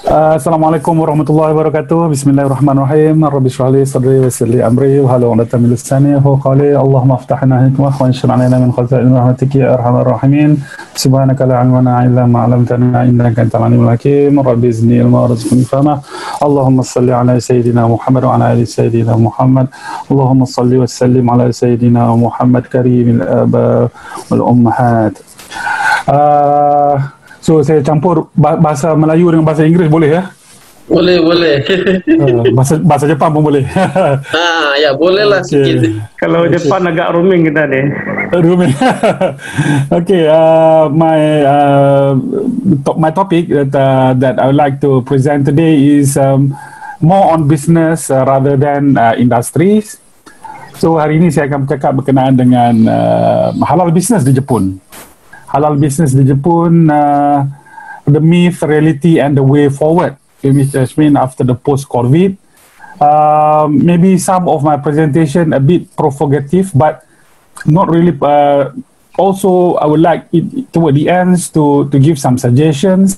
Assalamualaikum warahmatullahi wabarakatuh. Bismillahirrahmanirrahim. Rabbi shrah li sadri wa yassir li amri wahlul 'uqdatam min lisani yafqahu qawli. Allahumma aftahna hikmah wa anshur 'alaina min khaza'in rahmatika ya arhamar rahimin. Subhanaka la 'ilma lana illa ma 'allamtana innaka antal alimul hakim. Rabbi zidni ilma warzuqni fahma. Allahumma shalli 'ala sayyidina Muhammad wa 'ala ali sayyidina Muhammad. Allahumma shalli wa sallim 'ala sayyidina Muhammad karimil aba wal ummahat. So saya campur bahasa Melayu dengan bahasa Inggeris boleh ya? Boleh. Bahasa Jepang pun boleh. Ya bolehlah sikit. Kalau Jepang agak roaming kita deh. Roaming. Okay, my topic that I would like to present today is more on business rather than industries. So hari ini saya akan bercakap berkenaan dengan halal business di Jepun. Halal business di Jepun, the myth, reality, and the way forward. Which mean after the post-COVID. Maybe some of my presentation a bit provocative, but not really. Also, I would like it toward the ends to give some suggestions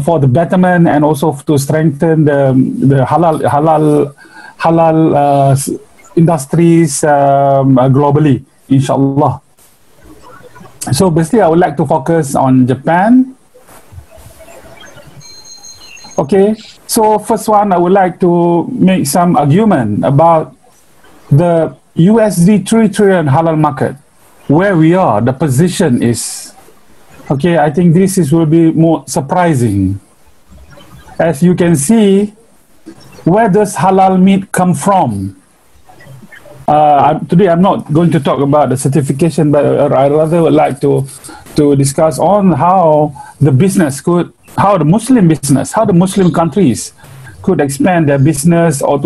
for the betterment and also to strengthen the halal industries globally, inshallah. So basically, I would like to focus on Japan. Okay, so first one, I would like to make some argument about the USD 3 trillion halal market, where we are, the position is. Okay, I think this will be more surprising. As you can see, where does halal meat come from? Today I'm not going to talk about the certification, but I rather would like to discuss on how the Muslim countries could expand their business, or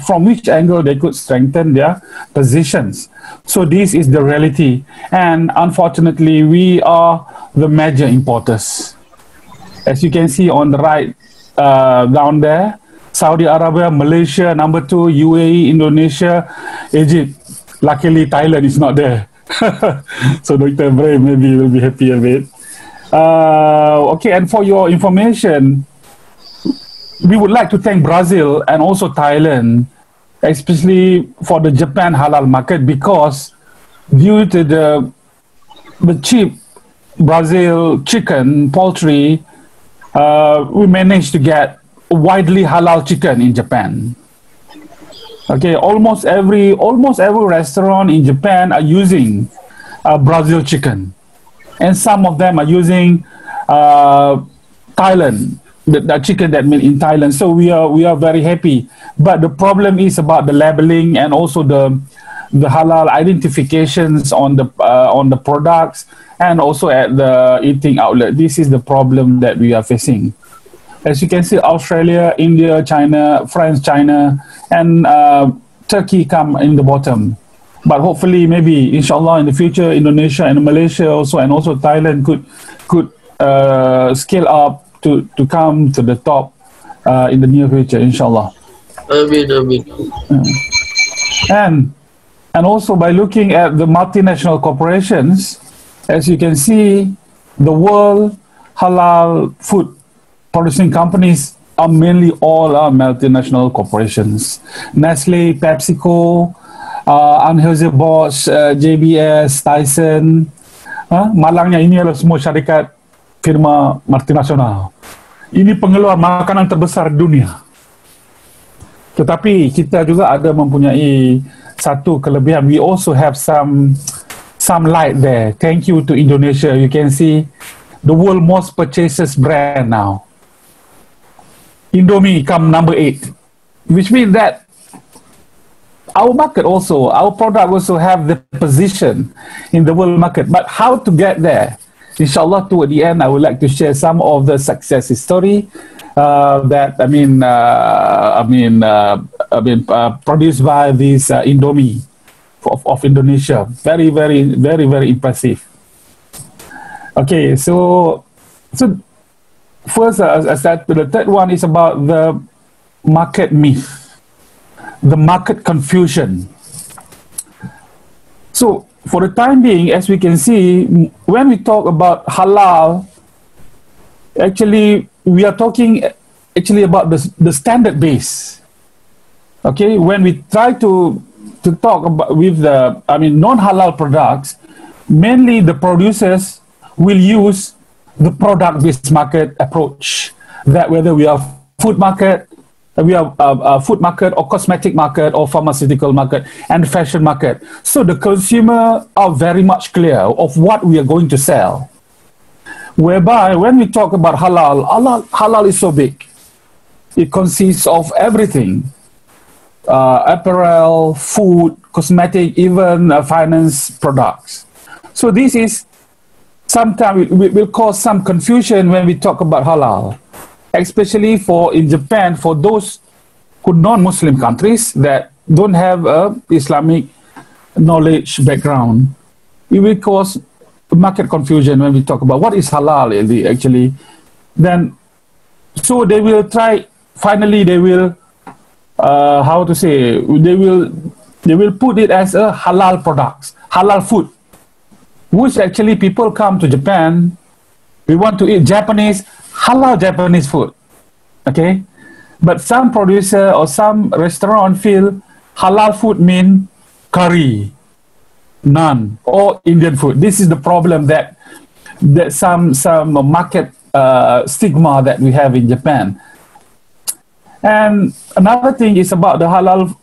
from which angle they could strengthen their positions. So this is the reality, and unfortunately we are the major importers. As you can see on the right down there, Saudi Arabia, Malaysia, number 2, UAE, Indonesia, Egypt. Luckily, Thailand is not there. So Dr. Ibrahim maybe will be happy a bit. Okay, and for your information, we would like to thank Brazil and also Thailand, especially for the Japan halal market, because due to the cheap Brazil chicken, poultry, we managed to get widely halal chicken in Japan. Okay, almost every restaurant in Japan are using Brazil chicken, and some of them are using Thailand, the chicken that made in Thailand. So we are very happy. But the problem is about the labeling and also the halal identifications on the products, and also at the eating outlet. This is the problem that we are facing. As you can see, Australia, India, China, France, China, and Turkey come in the bottom. But hopefully, maybe, inshallah, in the future, Indonesia and Malaysia also, and also Thailand could scale up to come to the top in the near future, inshallah. Amin. And also by looking at the multinational corporations, as you can see, the world halal food producing companies are mainly all multinational corporations. Nestle, PepsiCo, Anheuser-Busch, JBS, Tyson. Malangnya ini adalah semua syarikat firma multinasional. Ini pengeluar makanan terbesar di dunia. Tetapi kita juga ada mempunyai satu kelebihan. We also have some light there. Thank you to Indonesia. You can see the world most purchases brand now. Indomie come number 8, which means that our market also, our product also have the position in the world market. But how to get there? Inshallah, toward the end, I would like to share some of the success story that produced by this Indomie of Indonesia. Very impressive. Okay, so first, the third one is about the market myth, the market confusion. So for the time being, as we can see, when we talk about halal, actually we are talking actually about the standard base. Okay, when we try to talk about with the, I mean, non-halal products, mainly the producers will use the product-based market approach. That whether we are food market, we are a food market or cosmetic market or pharmaceutical market and fashion market. So the consumer are very much clear of what we are going to sell. Whereby when we talk about halal is so big. It consists of everything. Apparel, food, cosmetic, even finance products. So this is sometimes it will cause some confusion when we talk about halal, especially for in Japan, for those who non-Muslim countries that don't have a Islamic knowledge background. It will cause market confusion when we talk about what is halal actually. Then, so they will try. Finally, they will how to say, they will put it as a halal products, halal food, which actually people come to Japan, we want to eat Japanese, halal Japanese food, okay? But some producer or some restaurant feel halal food mean curry, naan, or Indian food. This is the problem that some market stigma that we have in Japan. And another thing is about the halal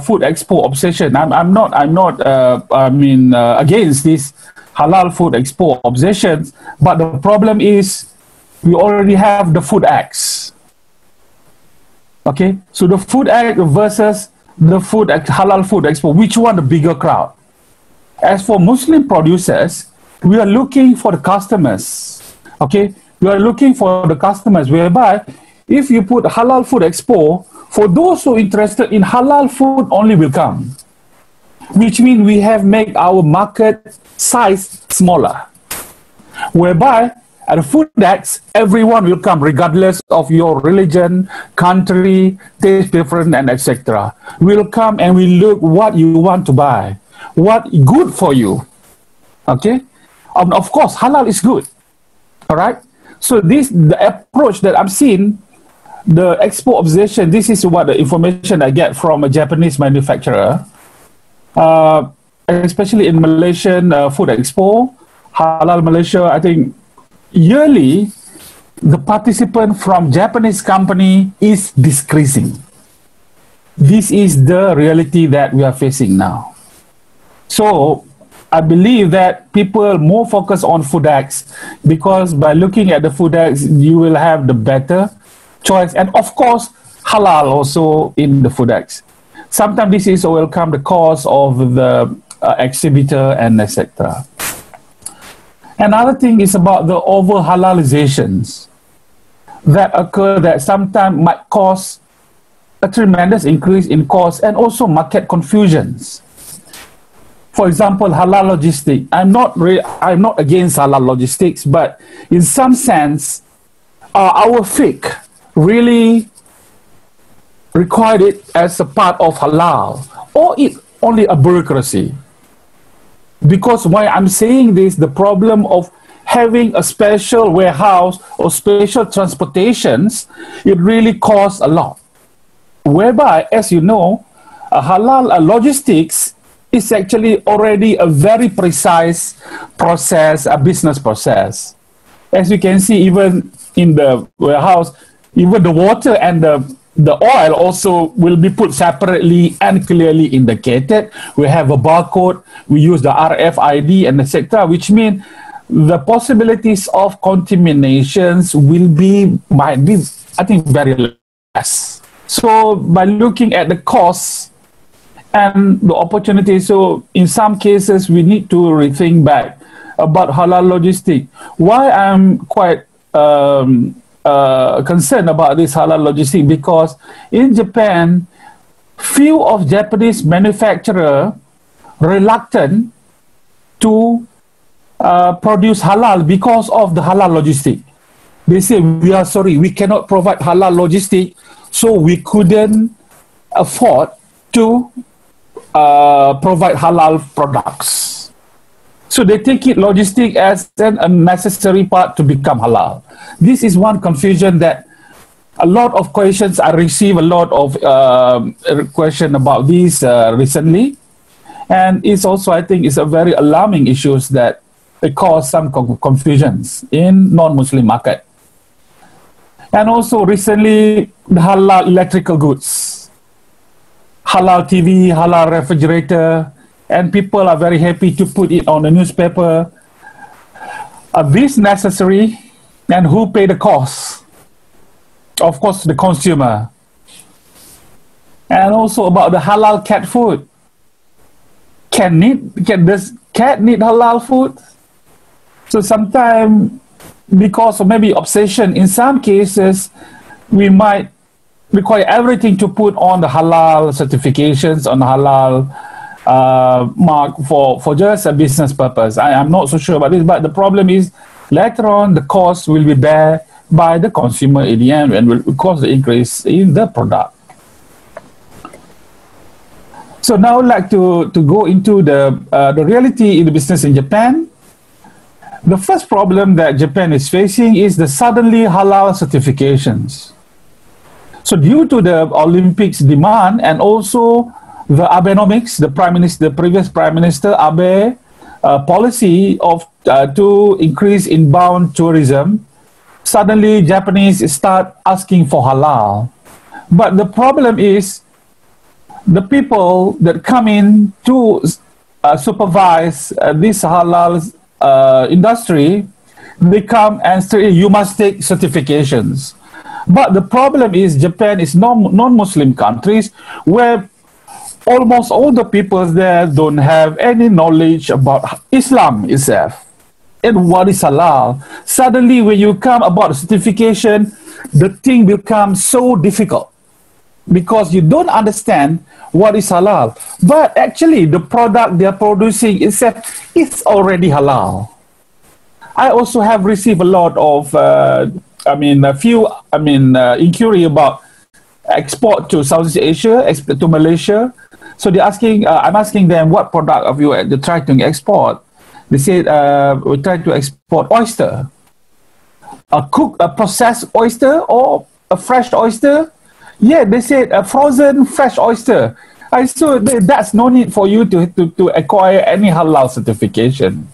food expo obsession. I'm not against this halal food expo obsession, but the problem is we already have the Food Acts. Okay, so the Food Act versus the halal food expo, which one the bigger crowd? As for Muslim producers, we are looking for the customers. Okay, we are looking for the customers, whereby if you put halal food expo, for those who are interested in halal food only will come, which means we have made our market size smaller, whereby at the Food Acts, everyone will come regardless of your religion, country, taste preference, and etc. We'll come and we look what you want to buy, what good for you. Okay, of course halal is good. All right, so the approach that I'm seeing, the expo obsession, this is what the information I get from a Japanese manufacturer, especially in Malaysian food expo, Halal Malaysia. I think yearly the participant from Japanese company is decreasing. This is the reality that we are facing now. So I believe that people more focus on food acts, because by looking at the food acts, you will have the better choice, and of course halal also in the food acts. Sometimes this is will come the cost of the exhibitor and etc. Another thing is about the over halalizations that occur, that sometimes might cause a tremendous increase in cost and also market confusions. For example, halal logistics. I'm not against halal logistics, but in some sense, our fiqh really required it as a part of halal, or it only a bureaucracy. Because why I'm saying this, the problem of having a special warehouse or special transportations, it really costs a lot. Whereby, as you know, a halal logistics is actually already a very precise process, a business process. As you can see, even in the warehouse, even the water and the oil also will be put separately and clearly indicated. We have a barcode, we use the RFID and etc., which means the possibilities of contaminations might be, I think, very less. So by looking at the costs and the opportunities, so in some cases we need to rethink back about halal logistics. Why I'm quite concerned about this halal logistics, because in Japan, few of Japanese manufacturers reluctant to produce halal because of the halal logistic. They say, we are sorry, we cannot provide halal logistic, so we couldn't afford to provide halal products. So they take it logistic as an unnecessary part to become halal. This is one confusion that a lot of questions, I receive a lot of question about this recently. And it's also, I think, it's a very alarming issues that it cause some confusions in non-Muslim market. And also recently, the halal electrical goods, halal TV, halal refrigerator, and people are very happy to put it on the newspaper. Are these necessary? And who pay the cost? Of course, the consumer. And also about the halal cat food. Can this cat need halal food? So sometimes, because of maybe obsession, in some cases, we might require everything to put on the halal certifications, on the halal mark for just a business purpose. I'm not so sure about this, but the problem is later on the cost will be borne by the consumer in the end and will cause the increase in the product. So now I'd like to go into the reality in the business in Japan. The first problem that Japan is facing is the suddenly halal certifications. So due to the Olympics demand and also the Abenomics, the previous Prime Minister Abe policy of to increase inbound tourism, suddenly Japanese start asking for halal. But the problem is the people that come in to supervise this halal industry, they come and say, you must take certifications. But the problem is Japan is non-Muslim countries where almost all the people there don't have any knowledge about Islam itself and what is halal. Suddenly when you come about certification, the thing becomes so difficult because you don't understand what is halal. But actually the product they are producing itself is already halal. I also have received a lot of inquiry about export to Southeast Asia, to Malaysia. So they're asking, I'm asking them, what product of you they try to export? They said, we try to export oyster. A processed oyster or a fresh oyster? Yeah, they said a frozen fresh oyster. I saw that's no need for you to acquire any halal certification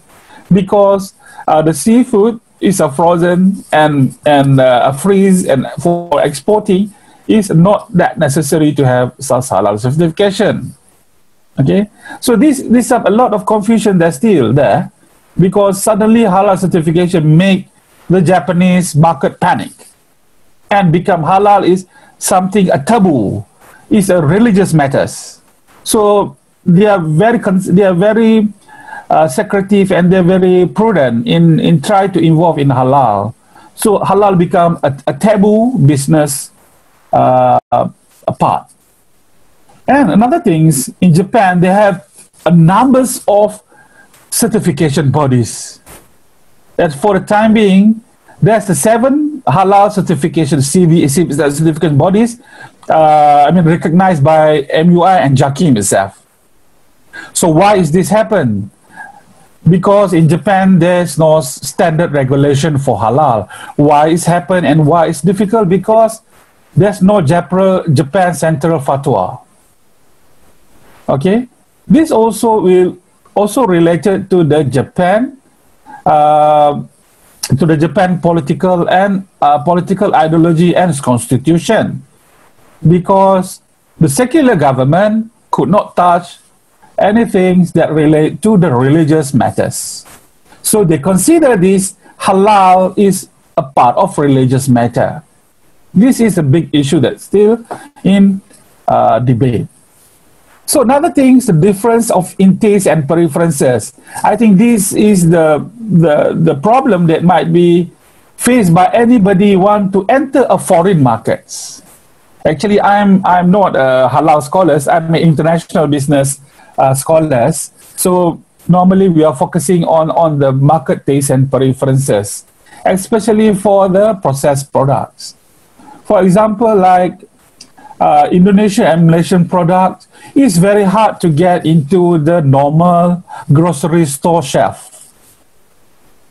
because the seafood is a frozen and a freeze, and for exporting is not that necessary to have such halal certification. Okay, so this have a lot of confusion that's still there because suddenly halal certification make the Japanese market panic and become halal is something a taboo, is a religious matters. So they are very secretive and they're very prudent in try to involve in halal. So halal become a taboo business apart. And another thing is in Japan they have a numbers of certification bodies. That for the time being, there's the 7 halal certification certificate bodies. Recognized by MUI and JAKIM itself. So why is this happen? Because in Japan there's no standard regulation for halal. Why it's happened and why it's difficult? Because there's no Japan Central Fatwa. Okay, this also will related to the Japan political and political ideology and its constitution. Because the secular government could not touch anything that relate to the religious matters. So they consider this halal is a part of religious matter. This is a big issue that's still in debate. So another thing is the difference of in taste and preferences. I think this is the problem that might be faced by anybody want to enter a foreign markets. Actually, I'm not a halal scholar. I'm an international business scholar. So normally we are focusing on the market taste and preferences, especially for the processed products. For example, like Indonesia and Malaysian products, it's very hard to get into the normal grocery store shelf.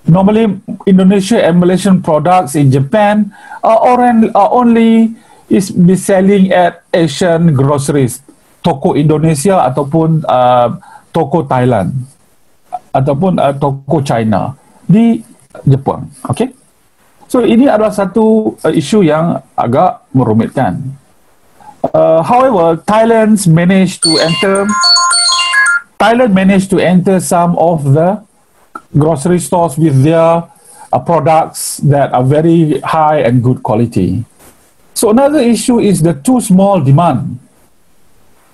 Normally, Indonesia and Malaysian products in Japan are only be selling at Asian groceries, toko Indonesia ataupun toko Thailand ataupun toko China di Jepang. Okay, so ini adalah satu isu yang agak merumitkan. However, Thailand managed to enter some of the grocery stores with their products that are very high and good quality. So another issue is the too small demand.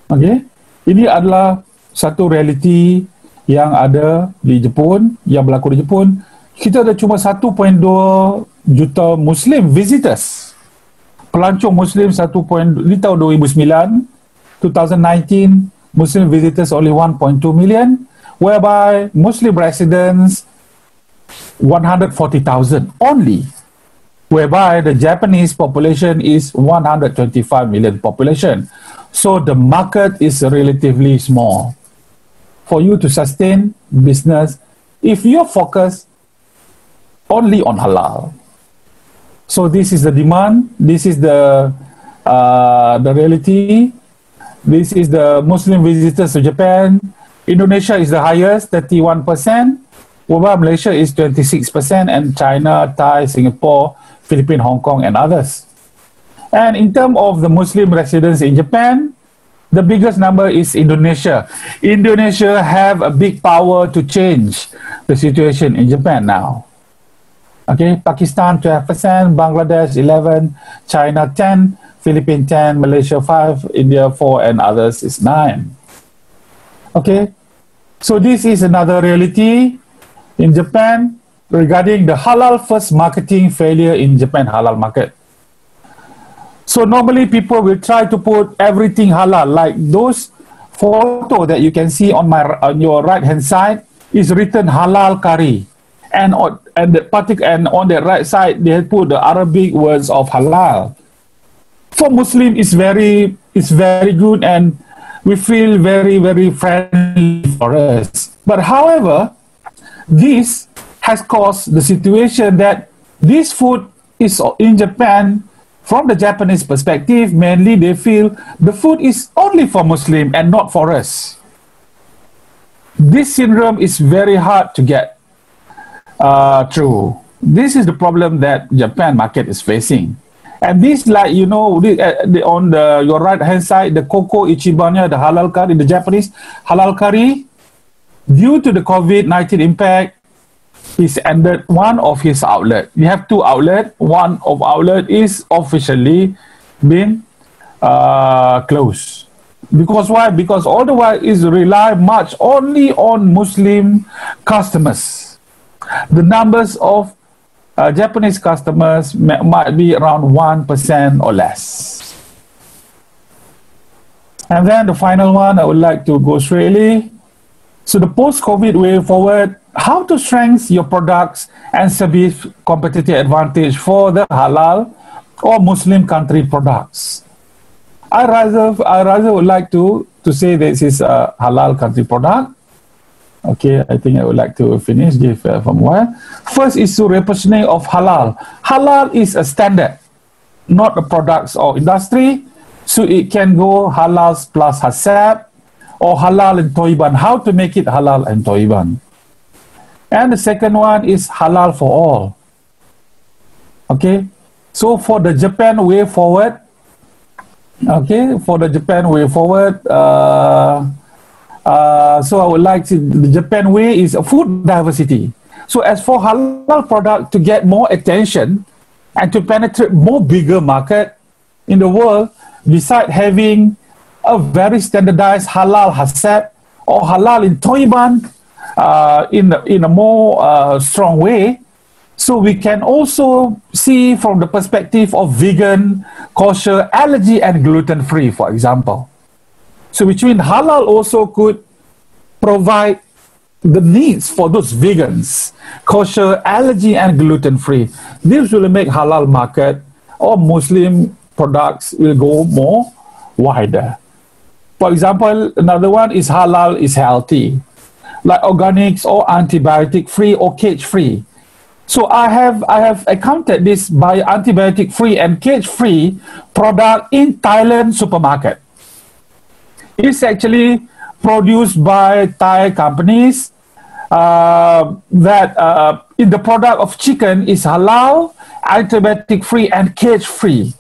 Okay, ini adalah satu realiti yang ada di Jepun, yang berlaku di Jepun. Kita ada cuma 1.2 juta Muslim visitors. Pelancong Muslim di tahun 2019, Muslim visitors only 1.2 million, whereby Muslim residents 140,000 only, whereby the Japanese population is 125 million population. So the market is relatively small. For you to sustain business, if you focus only on halal. So this is the demand, this is the reality, this is the Muslim visitors to Japan. Indonesia is the highest, 31%, while Malaysia is 26%, and China, Thai, Singapore, Philippines, Hong Kong, and others. And in terms of the Muslim residents in Japan, the biggest number is Indonesia. Indonesia have a big power to change the situation in Japan now. Okay, Pakistan 12%, Bangladesh 11%, China 10%, Philippines 10%, Malaysia 5%, India 4%, and others is 9%. Okay, so this is another reality in Japan regarding the halal first marketing failure in Japan halal market. So normally people will try to put everything halal, like those photo that you can see on your right hand side is written halal curry, and on the right side they put the Arabic words of halal. For Muslim, it's very good, and we feel very, very friendly for us. But however, this has caused the situation that this food is in Japan, from the Japanese perspective, mainly they feel the food is only for Muslim and not for us. This syndrome is very hard to get through. This is the problem that Japan market is facing. And this, like, you know, on your right hand side, the Koko Ichibannya, the halal curry, the Japanese halal curry, due to the COVID-19 impact, he's ended one of his outlet. You have two outlets. One of outlet is officially been closed. Because why? Because all the while is rely much only on Muslim customers. The numbers of Japanese customers might be around 1% or less. And then the final one, I would like to go straightly. So the post-COVID way forward, how to strengthen your products and service competitive advantage for the halal or Muslim country products. I rather would like to say this is a halal country product. Okay, I think I would like to finish, give from where. First is to repositioning of halal. Halal is a standard, not a products or industry. So it can go halal plus hasab or halal and Thayyiban. How to make it halal and Thayyiban. And the second one is halal for all. Okay, so for the Japan way forward, so I would like to, the Japan way is a food diversity. So as for halal product to get more attention and to penetrate more bigger market in the world, besides having a very standardized halal hasab or halal in Thayyiban in a more strong way, so we can also see from the perspective of vegan, kosher, allergy and gluten-free, for example. So which means halal also could provide the needs for those vegans, kosher, allergy and gluten-free. This will make halal market or Muslim products will go more wider. For example, another one is halal is healthy, like organics or antibiotic free or cage free. So I have accounted this by antibiotic free and cage free product in Thailand supermarket. It's actually produced by Thai companies that in the product of chicken is halal, antibiotic free and cage free.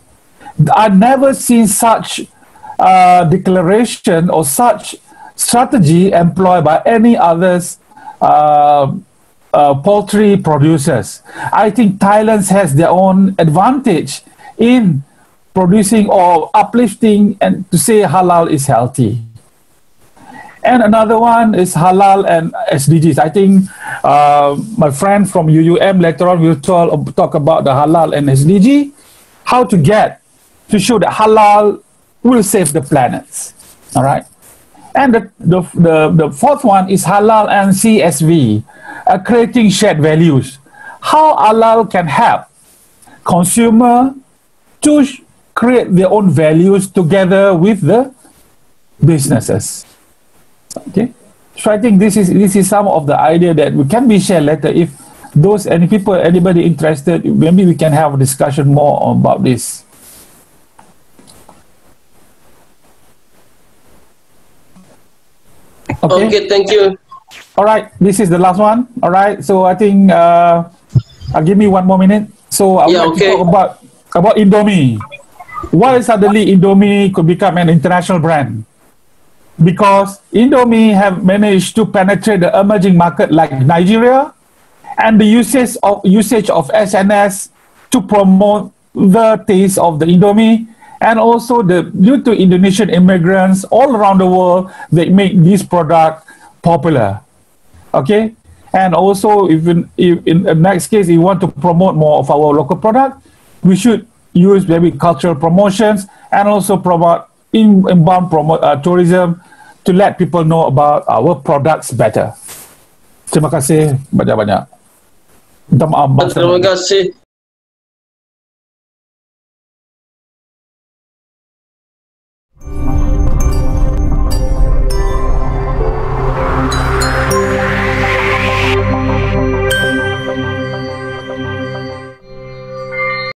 I've never seen such declaration or such strategy employed by any others poultry producers. I think Thailand has their own advantage in producing or uplifting and to say halal is healthy. And another one is halal and SDGs. I think my friend from UUM later on will talk about the halal and SDG, how to get to show that halal will save the planet. All right. And the fourth one is halal and CSV, creating shared values. How halal can help consumer to create their own values together with the businesses. Okay, so I think this is some of the idea that we can be shared later. If anybody interested, maybe we can have a discussion more about this. Okay, thank you. All right, this is the last one. All right, so I think give me 1 more minute. So I would like to talk about Indomie. Why suddenly Indomie could become an international brand? Because Indomie have managed to penetrate the emerging market like Nigeria, and the usage of SNS to promote the taste of the Indomie, and also due to Indonesian immigrants all around the world, they make this product popular. Okay, and also if in the next case you want to promote more of our local product, we should use maybe cultural promotions and also promote inbound tourism to let people know about our products better. Terima kasih banyak-banyak. Terima kasih.